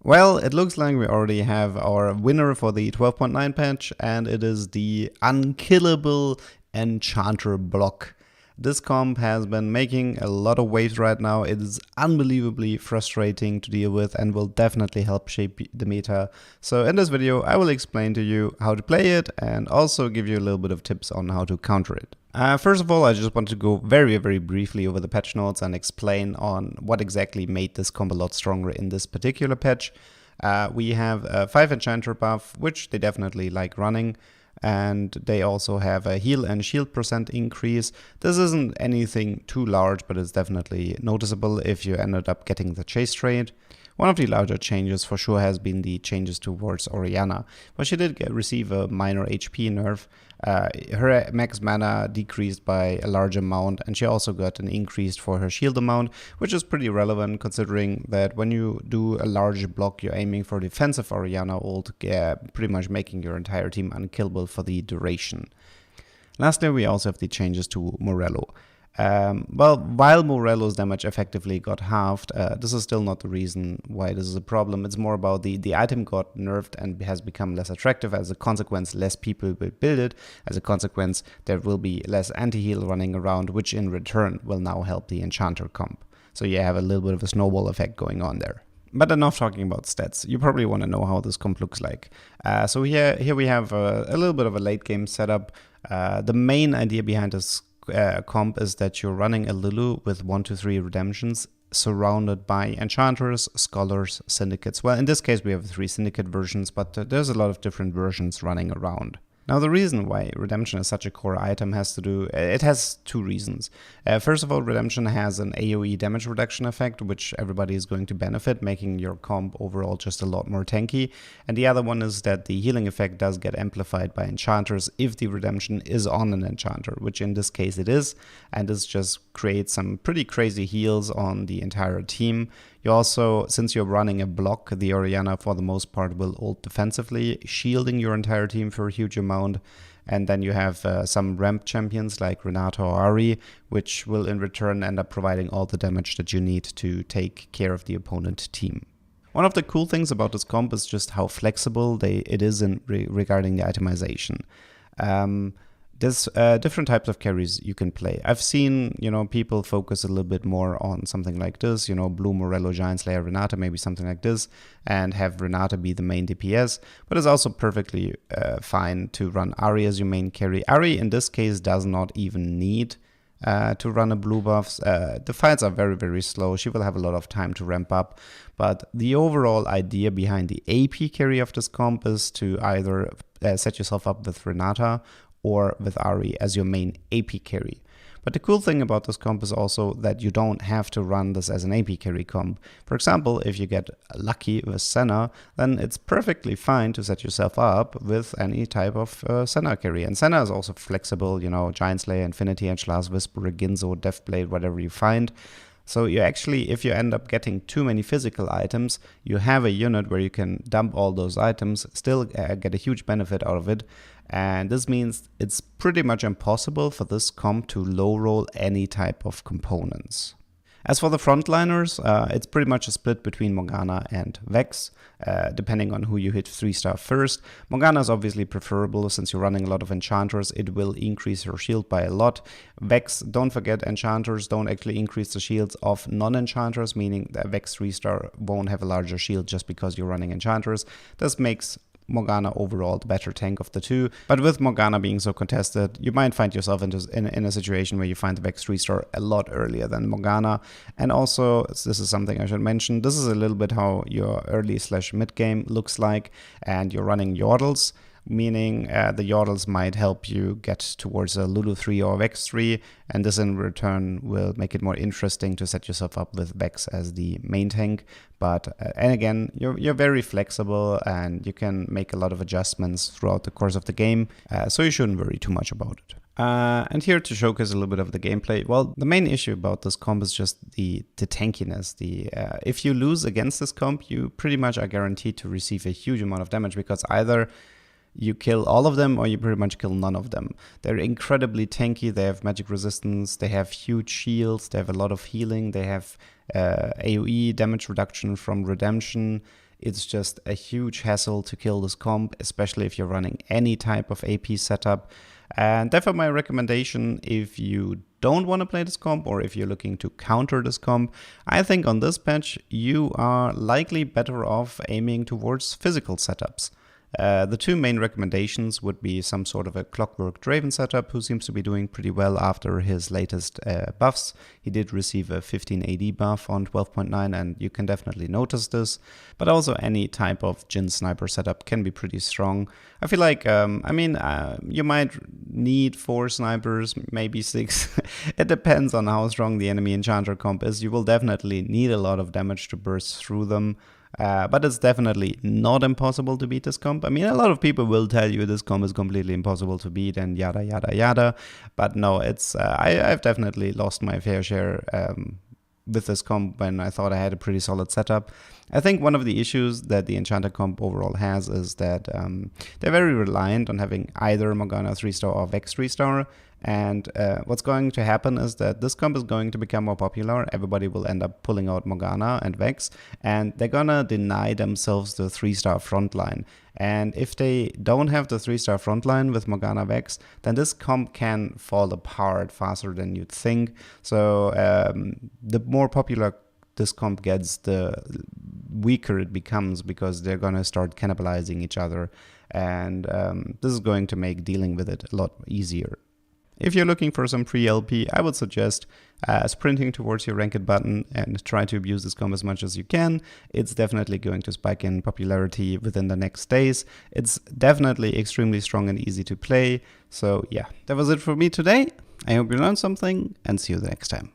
Well, it looks like we already have our winner for the 12.9 patch, and it is the unkillable Enchanter block. This comp has been making a lot of waves right now. It is unbelievably frustrating to deal with and will definitely help shape the meta. So in this video, I will explain to you how to play it and also give you a little bit of tips on how to counter it. First of all, I just want to go very briefly over the patch notes and explain on what exactly made this comp a lot stronger in this particular patch. We have a 5 Enchanter buff, which they definitely like running, and they also have a heal and shield % increase. This isn't anything too large, but it's definitely noticeable if you ended up getting the chase trade. One of the larger changes for sure has been the changes towards Orianna, but she did receive a minor HP nerf. Her max mana decreased by a large amount, and she also got an increase for her shield amount, which is pretty relevant considering that when you do a large block, you're aiming for defensive Orianna ult, pretty much making your entire team unkillable for the duration. Lastly, we also have the changes to Morello. Well, while Morello's damage effectively got halved, this is still not the reason why this is a problem. It's more about the item got nerfed and has become less attractive. As a consequence, less people will build it. As a consequence, there will be less anti-heal running around, which in return will now help the Enchanter comp. So you have a little bit of a snowball effect going on there. But enough talking about stats. You probably want to know how this comp looks like. So here we have a little bit of a late game setup. The main idea behind this comp is that you're running a Lulu with 1 to 3 redemptions surrounded by Enchanters, Scholars, Syndicates. Well, in this case we have 3 Syndicate versions, but there's a lot of different versions running around. Now, the reason why Redemption is such a core item has 2 reasons. First of all, Redemption has an AoE damage reduction effect, which everybody is going to benefit, making your comp overall just a lot more tanky. And the other one is that the healing effect does get amplified by Enchanters if the Redemption is on an Enchanter, which in this case it is, and this just creates some pretty crazy heals on the entire team. You also, since you're running a block, the Orianna for the most part will ult defensively, shielding your entire team for a huge amount. And then you have some ramp champions like Renata or Ari, which will in return end up providing all the damage that you need to take care of the opponent team. One of the cool things about this comp is just how flexible it is regarding the itemization. There's different types of carries you can play. I've seen, people focus a little bit more on something like this, Blue, Morello, Giant Slayer, Renata, maybe something like this, and have Renata be the main DPS. But it's also perfectly fine to run Ari as your main carry. Ari, in this case, does not even need to run a blue buff. The fights are very slow. She will have a lot of time to ramp up. But the overall idea behind the AP carry of this comp is to either set yourself up with Renata or with Ari as your main AP carry. But the cool thing about this comp is also that you don't have to run this as an AP carry comp. For example, if you get lucky with Senna, then it's perfectly fine to set yourself up with any type of Senna carry. And Senna is also flexible, Giant Slayer, Infinity Edge, Last Whisperer, Ginzo, Deathblade, whatever you find. So you actually, if you end up getting too many physical items, you have a unit where you can dump all those items, still get a huge benefit out of it. And this means it's pretty much impossible for this comp to low roll any type of components. As for the frontliners, it's pretty much a split between Morgana and Vex, depending on who you hit 3-star first. Morgana is obviously preferable since you're running a lot of Enchanters. It will increase your shield by a lot. Vex, don't forget, Enchanters don't actually increase the shields of non-Enchanters, meaning that Vex 3-star won't have a larger shield just because you're running Enchanters. This makes Morgana overall the better tank of the two, but with Morgana being so contested, you might find yourself in a situation where you find the Vex 3-star a lot earlier than Morgana. And also, this is something I should mention, this is a little bit how your early/mid game looks like, and you're running Yordles, meaning the Yordles might help you get towards a Lulu 3 or Vex 3, and this in return will make it more interesting to set yourself up with Vex as the main tank. But and again, you're very flexible and you can make a lot of adjustments throughout the course of the game, so you shouldn't worry too much about it. And here to showcase a little bit of the gameplay, well, the main issue about this comp is just the tankiness. If you lose against this comp, you pretty much are guaranteed to receive a huge amount of damage, because either you kill all of them or you pretty much kill none of them. They're incredibly tanky, they have magic resistance, they have huge shields, they have a lot of healing, they have AoE damage reduction from Redemption. It's just a huge hassle to kill this comp, especially if you're running any type of AP setup. And therefore my recommendation, if you don't want to play this comp or if you're looking to counter this comp, I think on this patch you are likely better off aiming towards physical setups. The two main recommendations would be some sort of a Clockwork Draven setup, who seems to be doing pretty well after his latest buffs. He did receive a 15 AD buff on 12.9 and you can definitely notice this, but also any type of Jhin sniper setup can be pretty strong. I feel like, you might need 4 snipers, maybe 6. It depends on how strong the enemy enchanter comp is. You will definitely need a lot of damage to burst through them. But it's definitely not impossible to beat this comp. I mean, a lot of people will tell you this comp is completely impossible to beat and yada yada yada. But no, it's I've definitely lost my fair share with this comp when I thought I had a pretty solid setup. I think one of the issues that the Enchanter comp overall has is that they're very reliant on having either Morgana 3-star or Vex 3-star. And what's going to happen is that this comp is going to become more popular. Everybody will end up pulling out Morgana and Vex, and they're gonna deny themselves the 3-star frontline. And if they don't have the 3-star frontline with Morgana Vex, then this comp can fall apart faster than you'd think. So the more popular this comp gets, the weaker it becomes, because they're gonna start cannibalizing each other. And this is going to make dealing with it a lot easier. If you're looking for some pre-LP, I would suggest sprinting towards your ranked button and try to abuse this comp as much as you can. It's definitely going to spike in popularity within the next days. It's definitely extremely strong and easy to play. So yeah, that was it for me today. I hope you learned something and see you the next time.